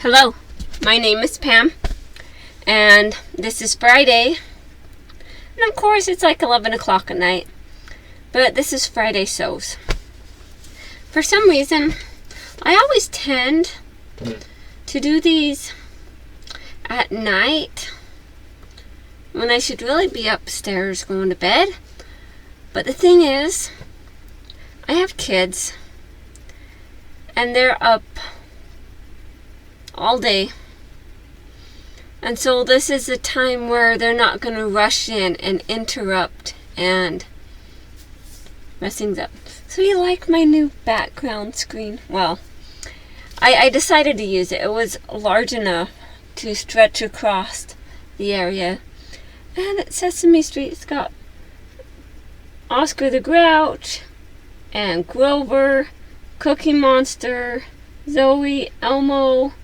Hello, my name is Pam, and this is Friday, and of course it's like 11 o'clock at night, but this is Friday Sews. For some reason, I always tend to do these at night when I should really be upstairs going to bed, but the thing is, I have kids, and they're up all day, and so this is a time where they're not going to rush in and interrupt and mess things up. So you like my new background screen? Well, I decided to use it. It was large enough to stretch across the area, and at Sesame Street it's got Oscar the Grouch and Grover, Cookie Monster, Zoe, Elmo,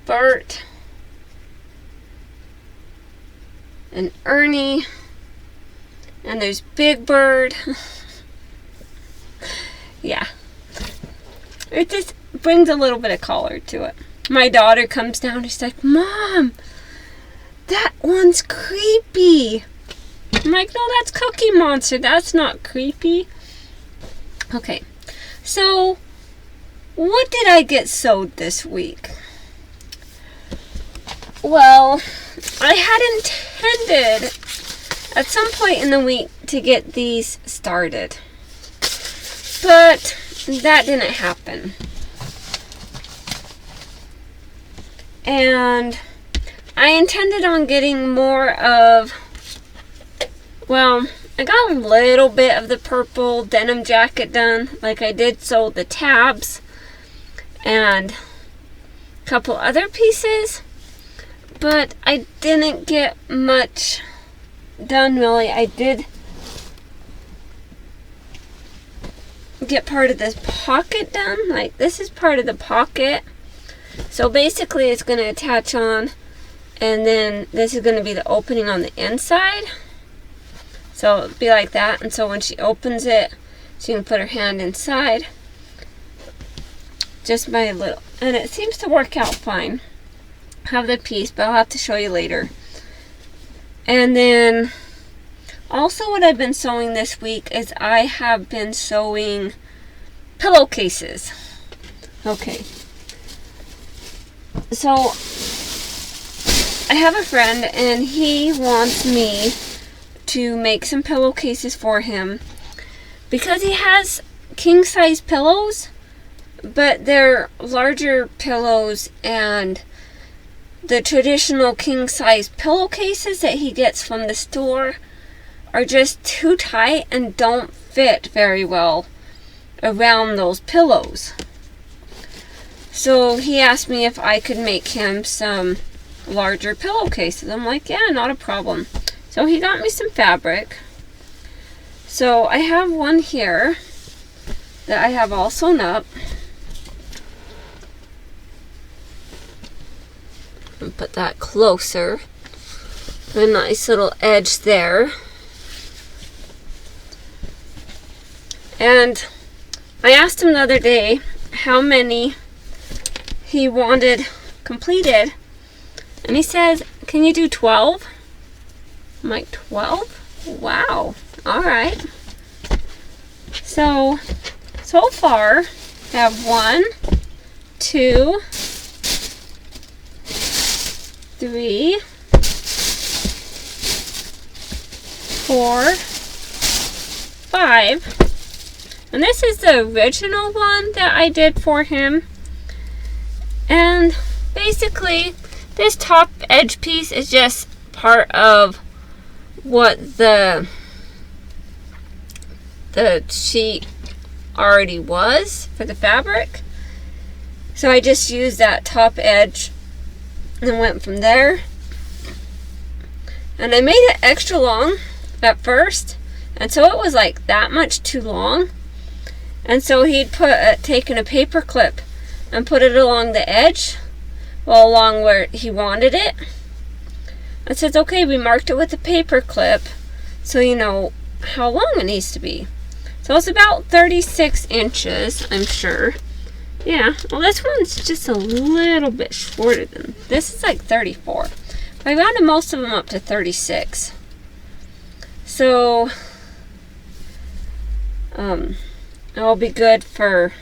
Bert, and Ernie, and there's Big Bird. Yeah, it just brings a little bit of color to it. My daughter comes down and she's like, "Mom, that one's creepy." I'm like, "No, that's Cookie Monster. That's not creepy." Okay, so what did I get sewed this week? Well, I had intended at some point in the week to get these started, but that didn't happen. And I intended on getting more of, well, I got a little bit of the purple denim jacket done, like I did sew the tabs and a couple other pieces. But I didn't get much done, really. I did get part of this pocket done. Like, this is part of the pocket. So basically it's going to attach on, and then this is going to be the opening on the inside. So it'll be like that. And so when she opens it, she can put her hand inside. Just my little, and it seems to work out fine. Have the piece, but I'll have to show you later. And then also what I've been sewing this week is I have been sewing pillowcases. Okay, so I have a friend and he wants me to make some pillowcases for him because he has king size pillows, but they're larger pillows, and the traditional king-size pillowcases that he gets from the store are just too tight and don't fit very well around those pillows. So he asked me if I could make him some larger pillowcases. I'm like, yeah, not a problem. So he got me some fabric. So I have one here that I have all sewn up. And put that closer. A nice little edge there. And I asked him the other day how many he wanted completed, and he says, "Can you do 12?" I'm like, 12? Wow. Alright. So far I have 1, 2, 3, 4, 5, and this is the original one that I did for him. And basically this top edge piece is just part of what the sheet already was for the fabric, so I just used that top edge and went from there. And I made it extra long at first, and so it was like that much too long. And so he'd taken a paper clip and put it along the edge, well, along where he wanted it. I said, okay, we marked it with a paper clip so you know how long it needs to be. So it's about 36 inches, I'm sure. Yeah, well, this one's just a little bit shorter than this. Is like 34. But I rounded most of them up to 36. So, it'll be good for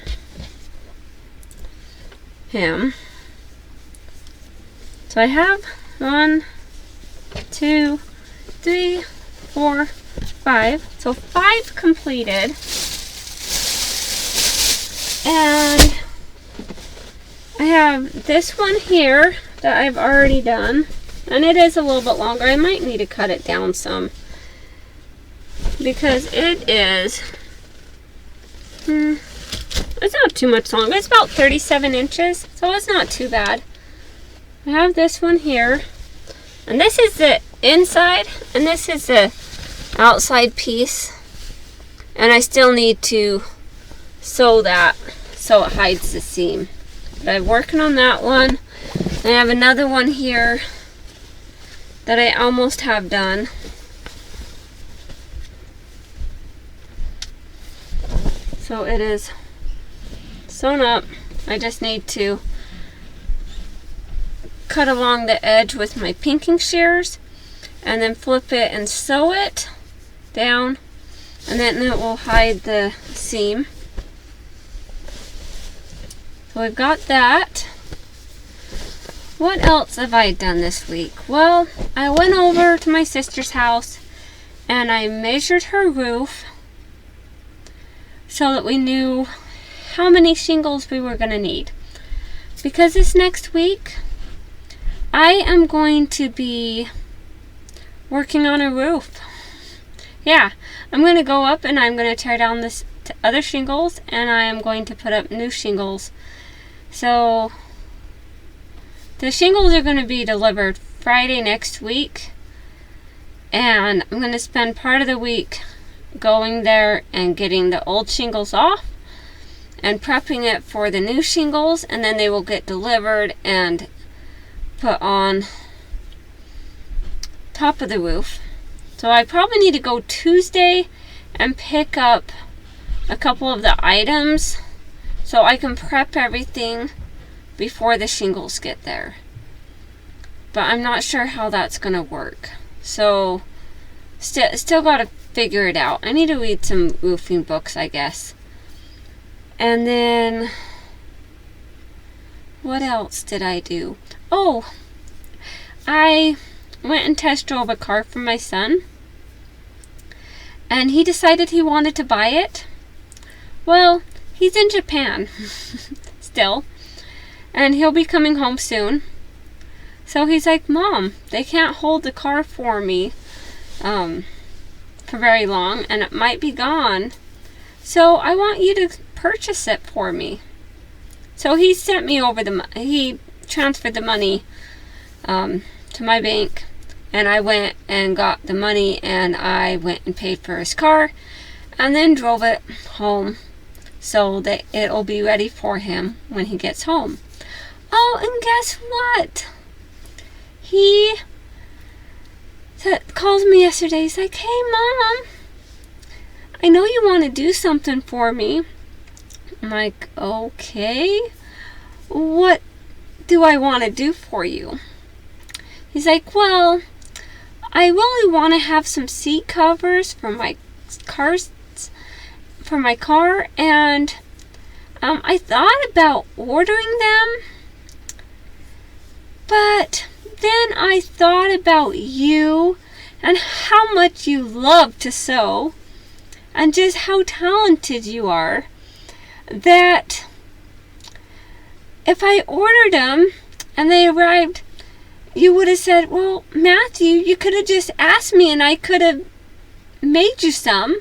him. So I have 1, 2, 3, 4, 5. So 5 completed. And I have this one here that I've already done. And it is a little bit longer. I might need to cut it down some. Because it is... it's not too much longer. It's about 37 inches. So it's not too bad. I have this one here. And this is the inside. And this is the outside piece. And I still need to sew that so it hides the seam. But I'm working on that one. And I have another one here that I almost have done. So it is sewn up. I just need to cut along the edge with my pinking shears and then flip it and sew it down, and then it will hide the seam. So we've got that. What else have I done this week? Well, I went over to my sister's house and I measured her roof so that we knew how many shingles we were going to need. Because this next week, I am going to be working on a roof. Yeah, I'm going to go up and I'm going to tear down this other shingles and I am going to put up new shingles. So the shingles are going to be delivered Friday next week, and I'm going to spend part of the week going there and getting the old shingles off and prepping it for the new shingles, and then they will get delivered and put on top of the roof. So I probably need to go Tuesday and pick up a couple of the items so I can prep everything before the shingles get there. But I'm not sure how that's going to work. So still got to figure it out. I need to read some roofing books, I guess. And then what else did I do? Oh, I went and test drove a car for my son. And he decided he wanted to buy it. Well, he's in Japan still. And he'll be coming home soon. So he's like, Mom, they can't hold the car for me for very long, and it might be gone. So I want you to purchase it for me. So he sent me over he transferred the money to my bank, and I went and got the money, and I went and paid for his car, and then drove it home so that it'll be ready for him when he gets home. Oh, and guess what? He calls me yesterday. He's like, hey, Mom, I know you want to do something for me. I'm like, okay. What do I want to do for you? He's like, well, I really want to have some seat covers for my car, and I thought about ordering them, but then I thought about you and how much you love to sew and just how talented you are, that if I ordered them and they arrived, you would have said, well, Matthew, you could have just asked me and I could have made you some.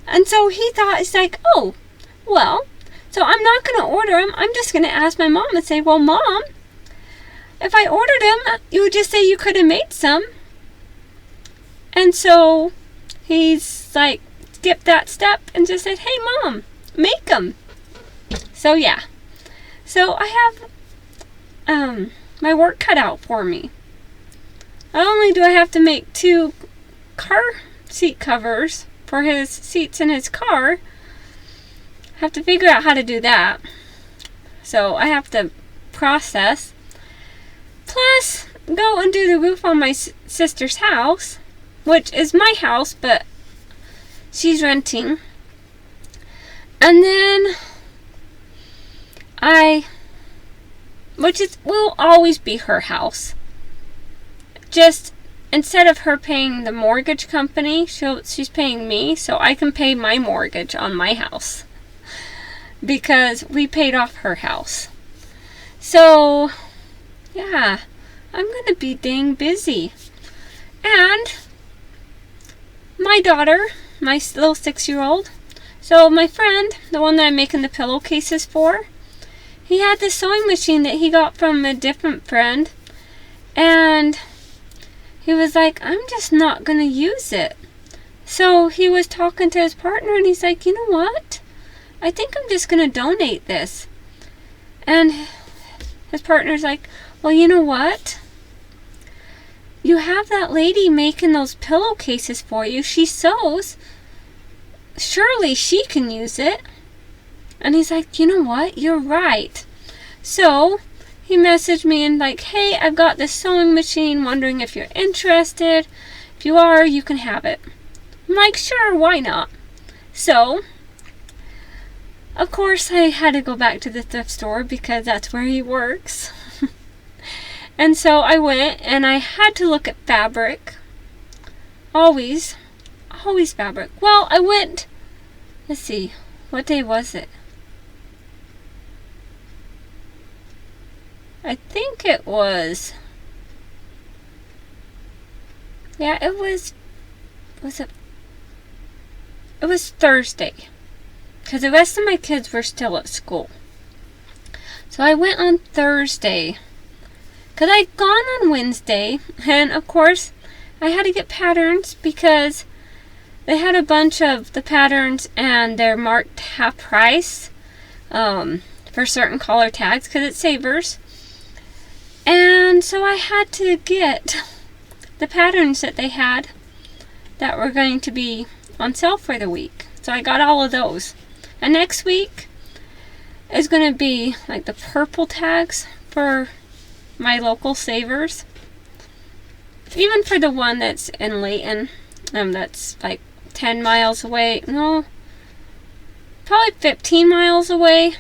And so he thought, it's like, oh, well, so I'm not going to order them. I'm just going to ask my mom and say, well, Mom, if I ordered them, you would just say you could have made some. And so he's like, skipped that step and just said, hey, Mom, make them. So yeah. So I have my work cut out for me. Not only do I have to make 2 car seat covers for his seats in his car, have to figure out how to do that. So I have to process. Plus, go and do the roof on my sister's house, which is my house, but she's renting. And then will always be her house. Just instead of her paying the mortgage company, she's paying me, so I can pay my mortgage on my house. Because we paid off her house. So, yeah, I'm going to be dang busy. And my daughter, my little 6-year-old, so my friend, the one that I'm making the pillowcases for, he had this sewing machine that he got from a different friend. And he was like, I'm just not going to use it. So he was talking to his partner and he's like, you know what? I think I'm just going to donate this. And his partner's like, well, you know what? You have that lady making those pillowcases for you. She sews. Surely she can use it. And he's like, you know what? You're right. So he messaged me and like, hey, I've got this sewing machine, wondering if you're interested. If you are, you can have it. I'm like, sure, why not? So, of course, I had to go back to the thrift store because that's where he works. And so I went and I had to look at fabric. Always fabric. Well, I went, let's see, what day was it? I think it was, yeah, it was Thursday. Because the rest of my kids were still at school. So I went on Thursday. Because I'd gone on Wednesday. And of course, I had to get patterns because they had a bunch of the patterns and they're marked half price for certain collar tags because it's Savers. And so I had to get the patterns that they had that were going to be on sale for the week. So I got all of those. And next week is going to be like the purple tags for my local Savers. Even for the one that's in Layton, that's like 10 miles away. No, probably 15 miles away.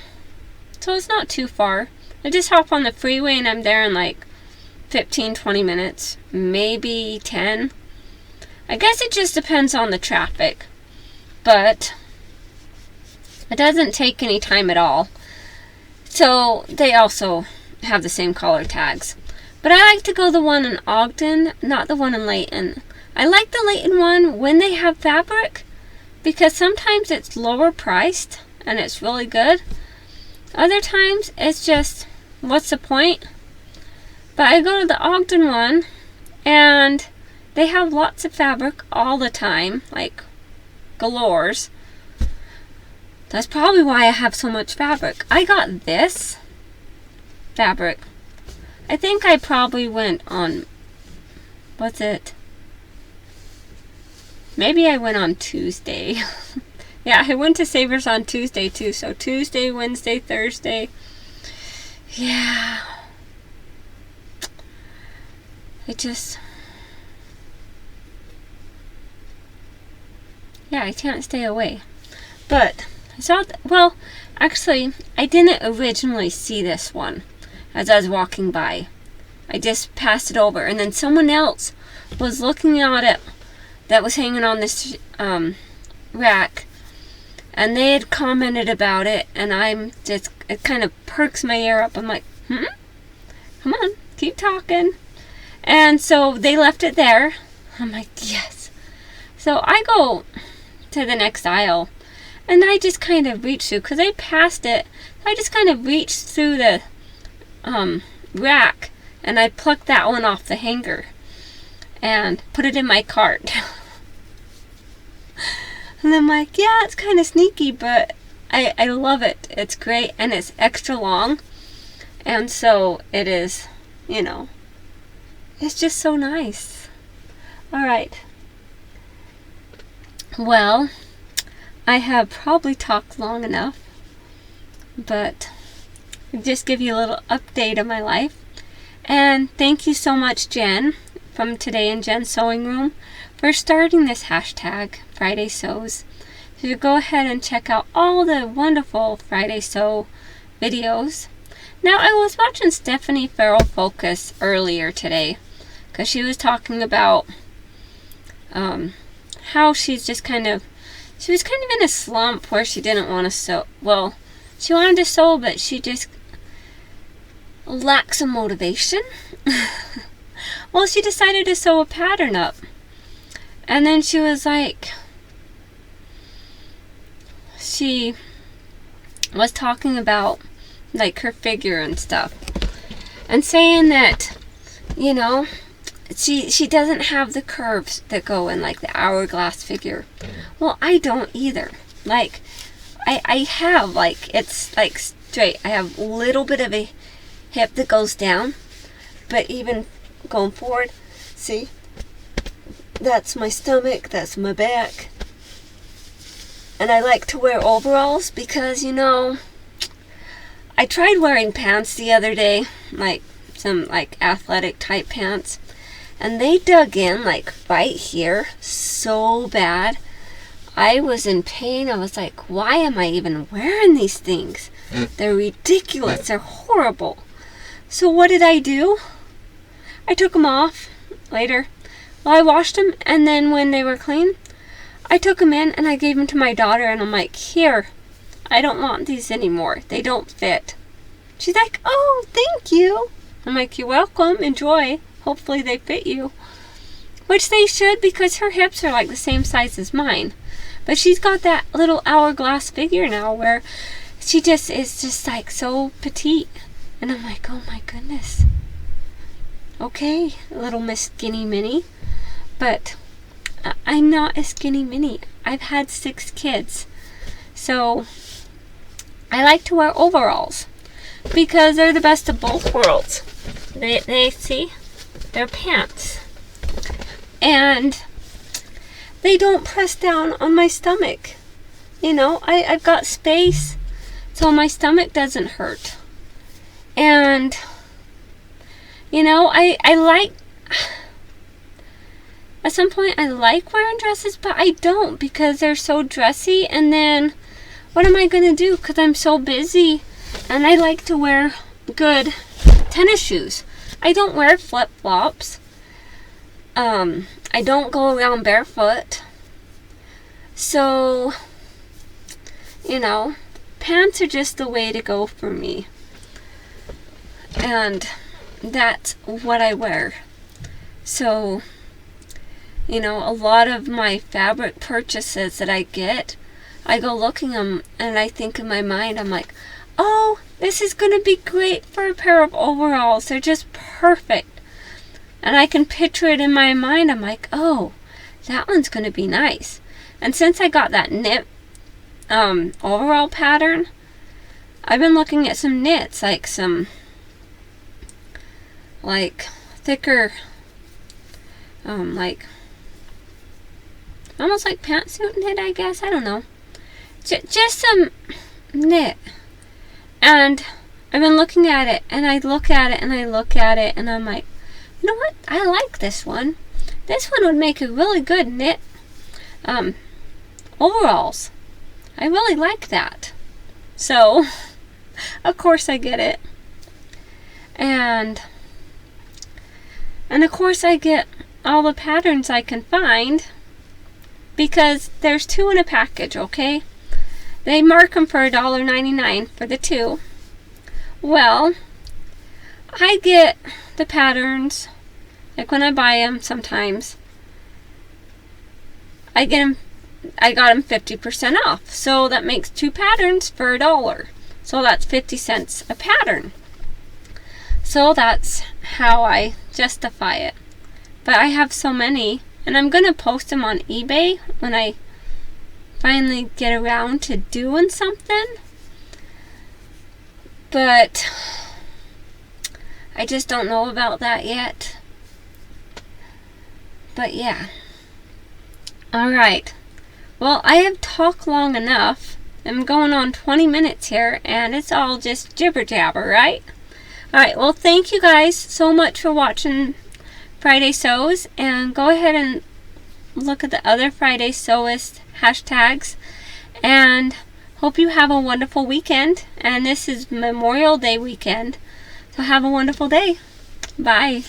So it's not too far. I just hop on the freeway and I'm there in like 15-20 minutes. Maybe 10. I guess it just depends on the traffic. But it doesn't take any time at all. So they also have the same collar tags. But I like to go the one in Ogden, not the one in Layton. I like the Layton one when they have fabric because sometimes it's lower priced and it's really good. Other times it's just, what's the point? But I go to the Ogden one and they have lots of fabric all the time, like galores. That's probably why I have so much fabric. I got this fabric. I think I probably went on, what's it? Maybe I went on Tuesday. Yeah, I went to Savers on Tuesday too. So Tuesday, Wednesday, Thursday. Yeah. I can't stay away. But I saw, well, actually, I didn't originally see this one as I was walking by. I just passed it over, and then someone else was looking at it that was hanging on this rack, and they had commented about it, and it kind of perks my ear up. I'm like, come on, keep talking. And so they left it there. I'm like, yes. So I go to the next aisle, and I just kind of reached through, because I passed it, I just kind of reached through the rack, and I plucked that one off the hanger, and put it in my cart. And I'm like, yeah, it's kind of sneaky, but I love it. It's great, and it's extra long, and so it is, it's just so nice. Alright. Well, I have probably talked long enough. But just give you a little update of my life. And thank you so much, Jen, from Today in Jen's Sewing Room, for starting this hashtag, Friday Sews. So go ahead and check out all the wonderful Friday Sew videos. Now, I was watching Stephanie Farrell Focus earlier today, because she was talking about how she was kind of in a slump where she didn't want to sew. Well, she wanted to sew, but she just lacked some motivation. Well, she decided to sew a pattern up. And then she was like, she was talking about like her figure and stuff, and saying that, you know, she doesn't have the curves that go in like the hourglass figure. Well, I don't either. Like, I have, like, it's like straight. I have a little bit of a hip that goes down, but even going forward, see, that's my stomach, that's my back. And I like to wear overalls because, you know, I tried wearing pants the other day, like some like athletic type pants, and they dug in like right here so bad. I was in pain. I was like, why am I even wearing these things? They're ridiculous. They're horrible. So what did I do? I took them off later. Well, I washed them, and then when they were clean, I took them in and I gave them to my daughter, and I'm like, here, I don't want these anymore. They don't fit. She's like, oh, thank you. I'm like, you're welcome. Enjoy. Hopefully they fit you. Which they should, because her hips are like the same size as mine. But she's got that little hourglass figure now where she just is just like so petite. And I'm like, oh my goodness. Okay, little Miss Skinny Minnie. But I'm not a skinny mini. I've had 6 kids. So I like to wear overalls because they're the best of both worlds. They see, they're pants. And they don't press down on my stomach. You know, I've got space so my stomach doesn't hurt. And, you know, I like... At some point, I like wearing dresses, but I don't because they're so dressy. And then, what am I going to do? Because I'm so busy. And I like to wear good tennis shoes. I don't wear flip-flops. I don't go around barefoot. So, you know, pants are just the way to go for me. And that's what I wear. So... You know, a lot of my fabric purchases that I get, I go looking them and I think in my mind, I'm like, oh, this is going to be great for a pair of overalls. They're just perfect. And I can picture it in my mind. I'm like, oh, that one's going to be nice. And since I got that knit overall pattern, I've been looking at some knits, like some like thicker, like almost like pantsuit knit, I guess. I don't know. Just some knit. And I've been looking at it, and I look at it, and I look at it, and I'm like, you know what? I like this one. This one would make a really good knit overalls. I really like that. So, of course I get it. And of course I get all the patterns I can find, because there's 2 in a package, okay? They mark them for $1.99 for the 2. Well, I get the patterns, like when I buy them sometimes, I got them 50% off. So that makes 2 patterns for $1. So that's 50 cents a pattern. So that's how I justify it. But I have so many, and I'm going to post them on eBay when I finally get around to doing something. But I just don't know about that yet. But yeah. Alright. Well, I have talked long enough. I'm going on 20 minutes here, and it's all just jibber jabber, right? Alright, well, thank you guys so much for watching Friday Sews, and go ahead and look at the other Friday Sewist hashtags, and hope you have a wonderful weekend. And this is Memorial Day weekend, so have a wonderful day. Bye.